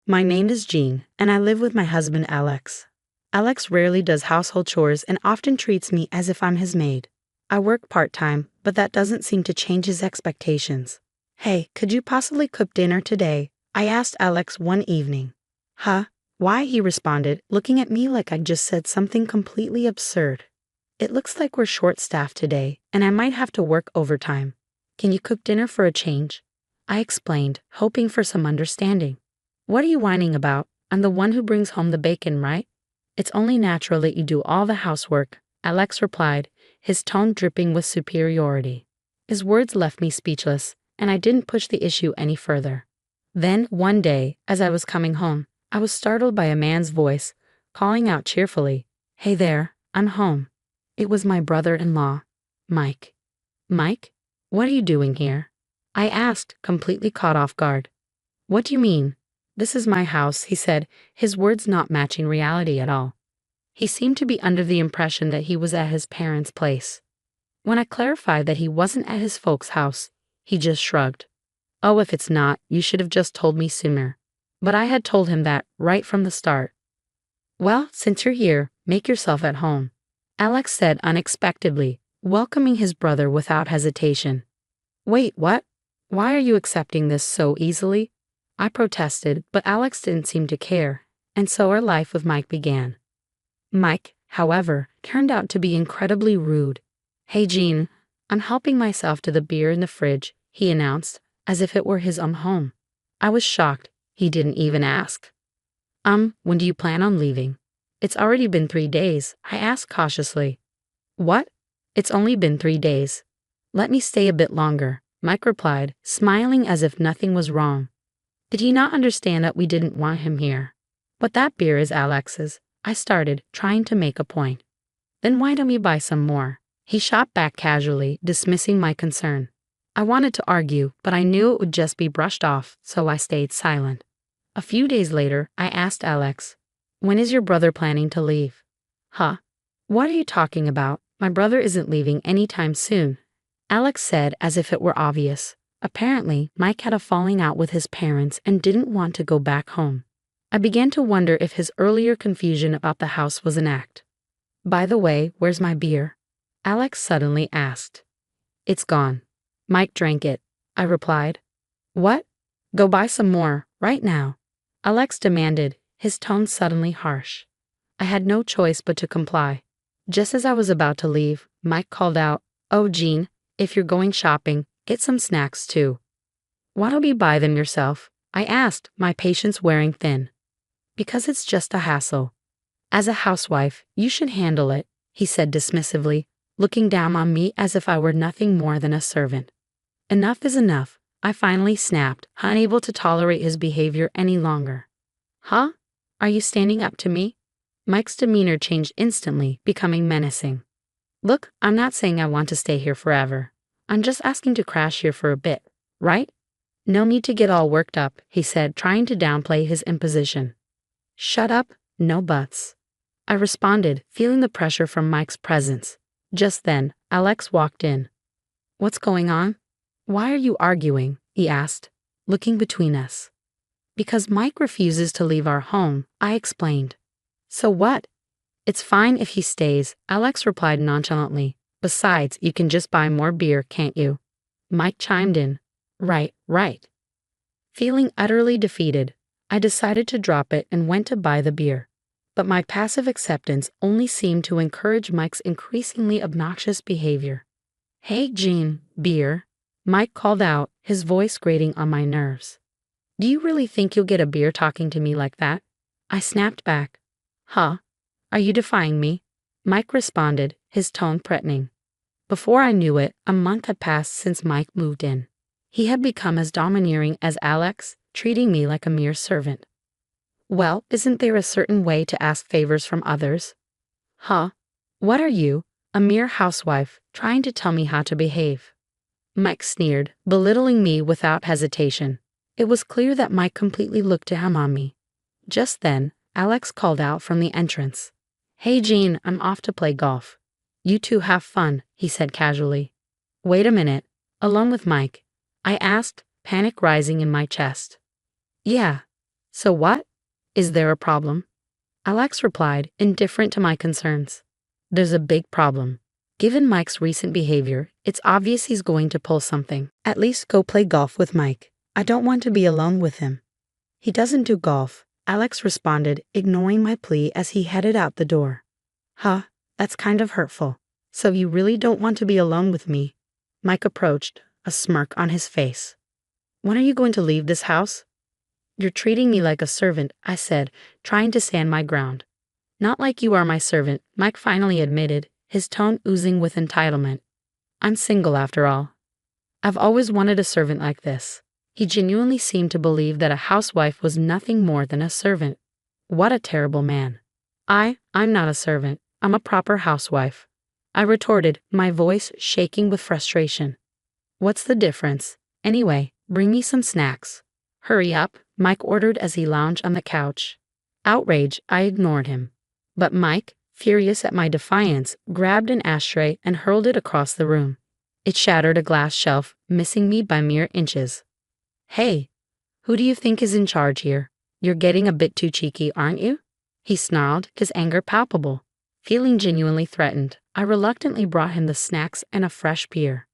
My name is Jean, and I live with my husband Alex. Alex rarely does household chores and often treats me as if I'm his maid. I work part-time, but that doesn't seem to change his expectations. Hey, could you possibly cook dinner today? I asked Alex one evening. Huh? Why? He responded, looking at me like I'd just said something completely absurd. It looks like we're short-staffed today, and I might have to work overtime. Can you cook dinner for a change? I explained, hoping for some understanding. What are you whining about? I'm the one who brings home the bacon, right? It's only natural that you do all the housework, Alex replied, his tone dripping with superiority. His words left me speechless, and I didn't push the issue any further. Then, one day, as I was coming home, I was startled by a man's voice, calling out cheerfully, "Hey there, I'm home." It was my brother-in-law, Mike. Mike? What are you doing here? I asked, completely caught off guard. What do you mean? This is my house, he said, his words not matching reality at all. He seemed to be under the impression that he was at his parents' place. When I clarified that he wasn't at his folks' house, he just shrugged. Oh, if it's not, you should have just told me sooner. But I had told him that right from the start. Well, since you're here, make yourself at home, Alex said unexpectedly, welcoming his brother without hesitation. Wait, what? Why are you accepting this so easily? I protested, but Alex didn't seem to care, and so our life with Mike began. Mike, however, turned out to be incredibly rude. Hey Jean, I'm helping myself to the beer in the fridge, he announced, as if it were his home. I was shocked. He didn't even ask. When do you plan on leaving? It's already been 3 days, I asked cautiously. What? It's only been 3 days. Let me stay a bit longer, Mike replied, smiling as if nothing was wrong. Did he not understand that we didn't want him here? But that beer is Alex's, I started, trying to make a point. Then why don't we buy some more? He shot back casually, dismissing my concern. I wanted to argue, but I knew it would just be brushed off, so I stayed silent. A few days later, I asked Alex, when is your brother planning to leave? Huh? What are you talking about? My brother isn't leaving anytime soon, Alex said as if it were obvious. Apparently, Mike had a falling out with his parents and didn't want to go back home. I began to wonder if his earlier confusion about the house was an act. By the way, where's my beer? Alex suddenly asked. It's gone. Mike drank it, I replied. What? Go buy some more, right now, Alex demanded, his tone suddenly harsh. I had no choice but to comply. Just as I was about to leave, Mike called out, Oh Jean, if you're going shopping, get some snacks too. Why don't you buy them yourself? I asked, my patience wearing thin. Because it's just a hassle. As a housewife, you should handle it, he said dismissively, looking down on me as if I were nothing more than a servant. Enough is enough, I finally snapped, unable to tolerate his behavior any longer. Huh? Are you standing up to me? Mike's demeanor changed instantly, becoming menacing. Look, I'm not saying I want to stay here forever. I'm just asking to crash here for a bit, right? No need to get all worked up, he said, trying to downplay his imposition. Shut up, no buts. I responded, feeling the pressure from Mike's presence. Just then, Alex walked in. What's going on? Why are you arguing? He asked, looking between us. Because Mike refuses to leave our home, I explained. So what? It's fine if he stays, Alex replied nonchalantly. Besides, you can just buy more beer, can't you? Mike chimed in. Right. Feeling utterly defeated, I decided to drop it and went to buy the beer. But my passive acceptance only seemed to encourage Mike's increasingly obnoxious behavior. Hey Jean, beer, Mike called out, his voice grating on my nerves. Do you really think you'll get a beer talking to me like that? I snapped back. Huh? Are you defying me? Mike responded, his tone threatening. Before I knew it, a month had passed since Mike moved in. He had become as domineering as Alex, treating me like a mere servant. Well, isn't there a certain way to ask favors from others? Huh? What are you, a mere housewife, trying to tell me how to behave? Mike sneered, belittling me without hesitation. It was clear that Mike completely looked down on me. Just then, Alex called out from the entrance. Hey Jean, I'm off to play golf. You two have fun, he said casually. Wait a minute, alone with Mike? I asked, panic rising in my chest. Yeah. So what? Is there a problem? Alex replied, indifferent to my concerns. There's a big problem. Given Mike's recent behavior, it's obvious he's going to pull something. At least go play golf with Mike. I don't want to be alone with him. He doesn't do golf, Alex responded, ignoring my plea as he headed out the door. Huh, that's kind of hurtful. So you really don't want to be alone with me? Mike approached, a smirk on his face. When are you going to leave this house? You're treating me like a servant, I said, trying to stand my ground. Not like you are my servant, Mike finally admitted, his tone oozing with entitlement. I'm single after all. I've always wanted a servant like this. He genuinely seemed to believe that a housewife was nothing more than a servant. What a terrible man. I'm not a servant, I'm a proper housewife. I retorted, my voice shaking with frustration. What's the difference? Anyway, bring me some snacks. Hurry up, Mike ordered as he lounged on the couch. Outraged, I ignored him. But Mike, furious at my defiance, grabbed an ashtray and hurled it across the room. It shattered a glass shelf, missing me by mere inches. Hey, who do you think is in charge here? You're getting a bit too cheeky, aren't you? He snarled, his anger palpable. Feeling genuinely threatened, I reluctantly brought him the snacks and a fresh beer.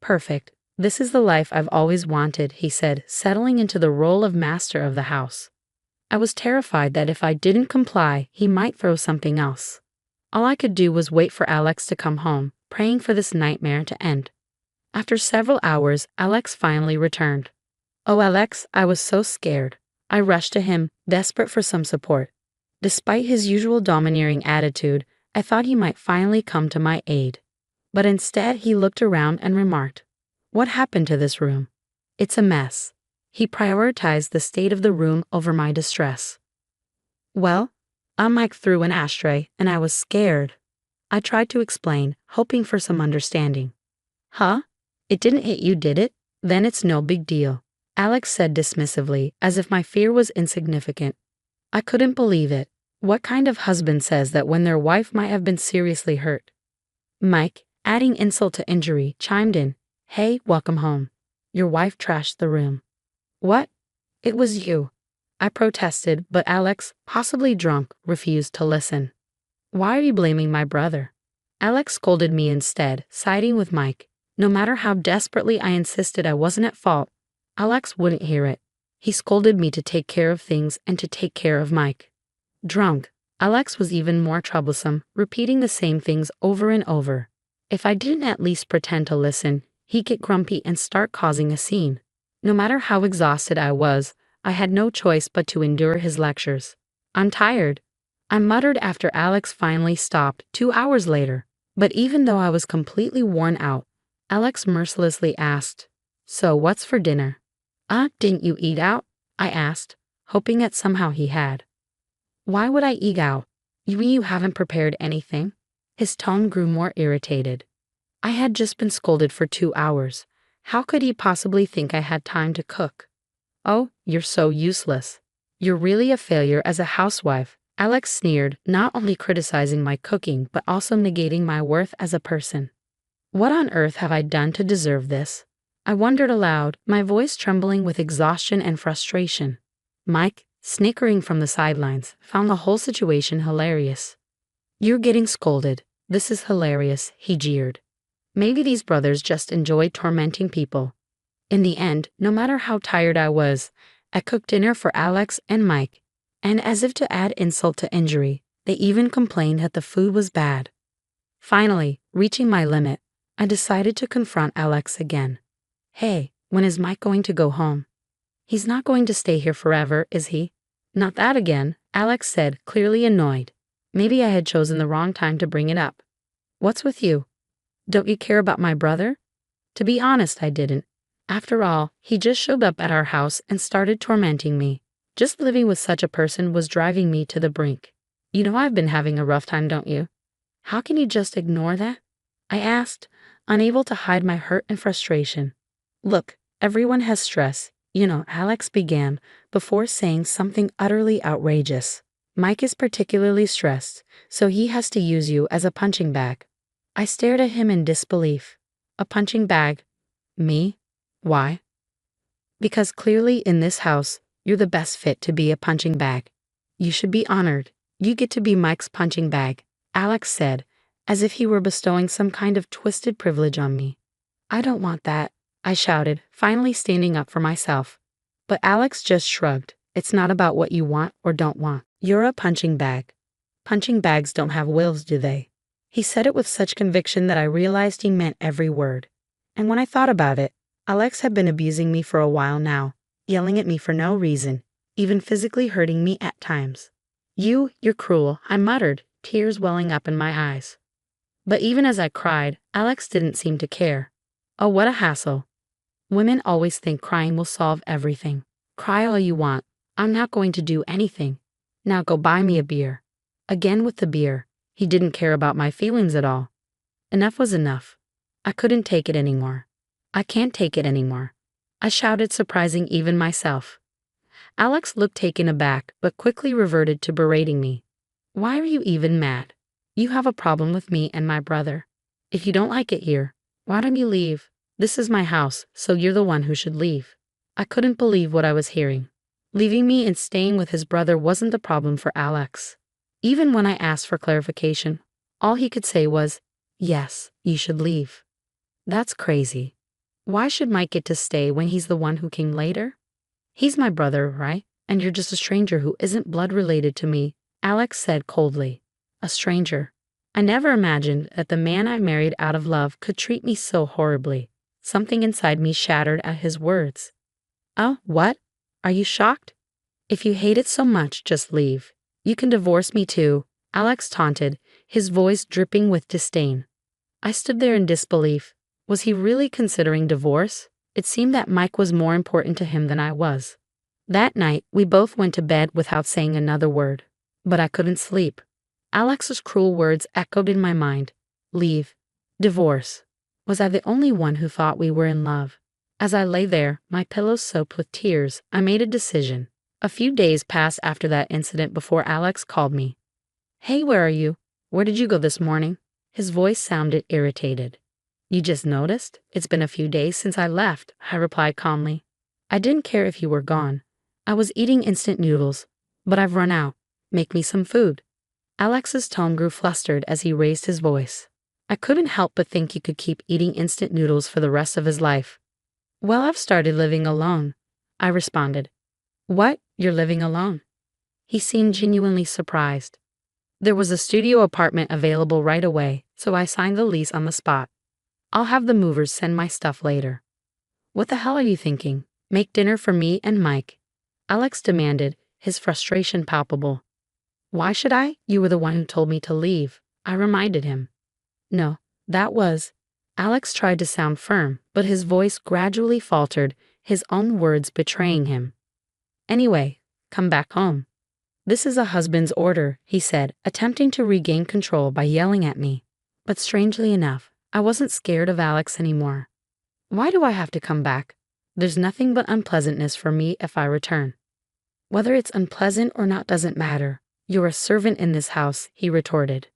Perfect. This is the life I've always wanted, he said, settling into the role of master of the house. I was terrified that if I didn't comply, he might throw something else. All I could do was wait for Alex to come home, praying for this nightmare to end. After several hours, Alex finally returned. Oh, Alex, I was so scared. I rushed to him, desperate for some support. Despite his usual domineering attitude, I thought he might finally come to my aid. But instead, he looked around and remarked, What happened to this room? It's a mess. He prioritized the state of the room over my distress. Well, Mike threw an ashtray, and I was scared. I tried to explain, hoping for some understanding. Huh? It didn't hit you, did it? Then it's no big deal, Alex said dismissively, as if my fear was insignificant. I couldn't believe it. What kind of husband says that when their wife might have been seriously hurt? Mike, adding insult to injury, chimed in. Hey, welcome home. Your wife trashed the room. What? It was you. I protested, but Alex, possibly drunk, refused to listen. Why are you blaming my brother? Alex scolded me instead, siding with Mike. No matter how desperately I insisted I wasn't at fault, Alex wouldn't hear it. He scolded me to take care of things and to take care of Mike. Drunk, Alex was even more troublesome, repeating the same things over and over. If I didn't at least pretend to listen, he'd get grumpy and start causing a scene. No matter how exhausted I was, I had no choice but to endure his lectures. I'm tired, I muttered after Alex finally stopped 2 hours later. But even though I was completely worn out, Alex mercilessly asked, So what's for dinner? Didn't you eat out? I asked, hoping that somehow he had. Why would I eat out? You mean you haven't prepared anything? His tone grew more irritated. I had just been scolded for 2 hours. How could he possibly think I had time to cook? Oh, you're so useless. You're really a failure as a housewife, Alex sneered, not only criticizing my cooking but also negating my worth as a person. What on earth have I done to deserve this? I wondered aloud, my voice trembling with exhaustion and frustration. Mike, snickering from the sidelines, found the whole situation hilarious. You're getting scolded. This is hilarious, he jeered. Maybe these brothers just enjoy tormenting people. In the end, no matter how tired I was, I cooked dinner for Alex and Mike, and as if to add insult to injury, they even complained that the food was bad. Finally, reaching my limit, I decided to confront Alex again. Hey, when is Mike going to go home? He's not going to stay here forever, is he? Not that again, Alex said, clearly annoyed. Maybe I had chosen the wrong time to bring it up. What's with you? Don't you care about my brother? To be honest, I didn't. After all, he just showed up at our house and started tormenting me. Just living with such a person was driving me to the brink. You know I've been having a rough time, don't you? How can you just ignore that? I asked, unable to hide my hurt and frustration. Look, everyone has stress, Alex began, before saying something utterly outrageous. Mike is particularly stressed, so he has to use you as a punching bag. I stared at him in disbelief. A punching bag? Me? Why? Because clearly in this house, You're the best fit to be a punching bag. You should be honored. You get to be Mike's punching bag, Alex said, as if he were bestowing some kind of twisted privilege on me. I don't want that, I shouted, finally standing up for myself. But Alex just shrugged. It's not about what you want or don't want. You're a punching bag. Punching bags don't have wills, do they? He said it with such conviction that I realized he meant every word. And when I thought about it, Alex had been abusing me for a while now, yelling at me for no reason, even physically hurting me at times. You're cruel, I muttered, tears welling up in my eyes. But even as I cried, Alex didn't seem to care. Oh, what a hassle. Women always think crying will solve everything. Cry all you want. I'm not going to do anything. Now go buy me a beer. Again with the beer. He didn't care about my feelings at all. Enough was enough. I couldn't take it anymore. I can't take it anymore, I shouted, surprising even myself. Alex looked taken aback, but quickly reverted to berating me. Why are you even mad? You have a problem with me and my brother. If you don't like it here, why don't you leave? This is my house, so you're the one who should leave. I couldn't believe what I was hearing. Leaving me and staying with his brother wasn't the problem for Alex. Even when I asked for clarification, all he could say was, yes, you should leave. That's crazy. Why should Mike get to stay when he's the one who came later? He's my brother, right? And you're just a stranger who isn't blood related to me, Alex said coldly. A stranger. I never imagined that the man I married out of love could treat me so horribly. Something inside me shattered at his words. Oh, what? Are you shocked? If you hate it so much, just leave. You can divorce me too, Alex taunted, his voice dripping with disdain. I stood there in disbelief. Was he really considering divorce? It seemed that Mike was more important to him than I was. That night, we both went to bed without saying another word. But I couldn't sleep. Alex's cruel words echoed in my mind. Leave. Divorce. Was I the only one who thought we were in love? As I lay there, my pillows soaked with tears, I made a decision. A few days passed after that incident before Alex called me. Hey, where are you? Where did you go this morning? His voice sounded irritated. You just noticed? It's been a few days since I left, I replied calmly. I didn't care if you were gone. I was eating instant noodles, but I've run out. Make me some food. Alex's tone grew flustered as he raised his voice. I couldn't help but think he could keep eating instant noodles for the rest of his life. Well, I've started living alone, I responded. What? You're living alone? He seemed genuinely surprised. There was a studio apartment available right away, so I signed the lease on the spot. I'll have the movers send my stuff later. What the hell are you thinking? Make dinner for me and Mike, Alex demanded, his frustration palpable. Why should I? You were the one who told me to leave, I reminded him. No, that was. Alex tried to sound firm, but his voice gradually faltered, his own words betraying him. Anyway, come back home. This is a husband's order, he said, attempting to regain control by yelling at me. But strangely enough, I wasn't scared of Alex anymore. Why do I have to come back? There's nothing but unpleasantness for me if I return. Whether it's unpleasant or not doesn't matter. You're a servant in this house, he retorted.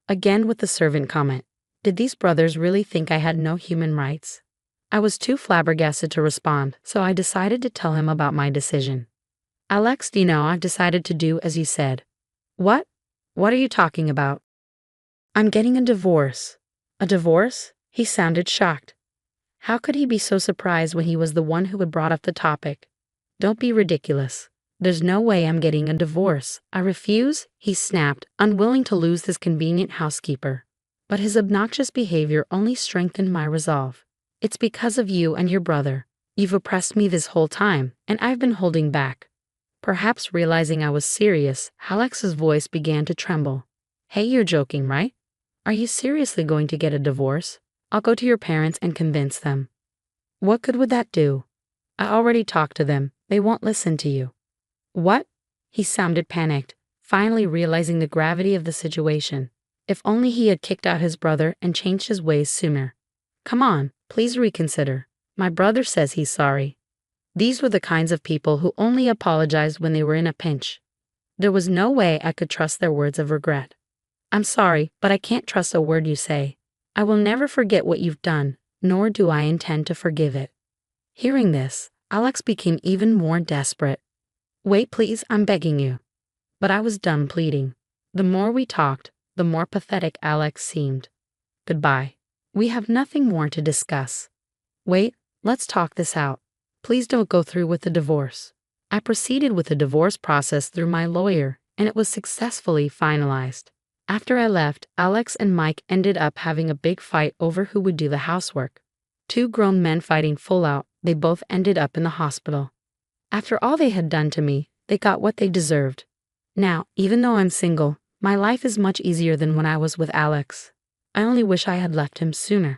Again with the servant comment. Did these brothers really think I had no human rights? I was too flabbergasted to respond, so I decided to tell him about my decision. Alex, do you know I've decided to do as you said. What? What are you talking about? I'm getting a divorce. A divorce? He sounded shocked. How could he be so surprised when he was the one who had brought up the topic? Don't be ridiculous. There's no way I'm getting a divorce. I refuse, he snapped, unwilling to lose this convenient housekeeper. But his obnoxious behavior only strengthened my resolve. It's because of you and your brother. You've oppressed me this whole time, and I've been holding back. Perhaps realizing I was serious, Alex's voice began to tremble. Hey, you're joking, right? Are you seriously going to get a divorce? I'll go to your parents and convince them. What good would that do? I already talked to them. They won't listen to you. What? He sounded panicked, finally realizing the gravity of the situation. If only he had kicked out his brother and changed his ways sooner. Come on, please reconsider. My brother says he's sorry. These were the kinds of people who only apologized when they were in a pinch. There was no way I could trust their words of regret. I'm sorry, but I can't trust a word you say. I will never forget what you've done, nor do I intend to forgive it. Hearing this, Alex became even more desperate. Wait, please, I'm begging you. But I was done pleading. The more we talked, the more pathetic Alex seemed. Goodbye. We have nothing more to discuss. Wait, let's talk this out. Please don't go through with the divorce. I proceeded with the divorce process through my lawyer, and it was successfully finalized. After I left, Alex and Mike ended up having a big fight over who would do the housework. Two grown men fighting full out, they both ended up in the hospital. After all they had done to me, they got what they deserved. Now, even though I'm single, my life is much easier than when I was with Alex. I only wish I had left him sooner.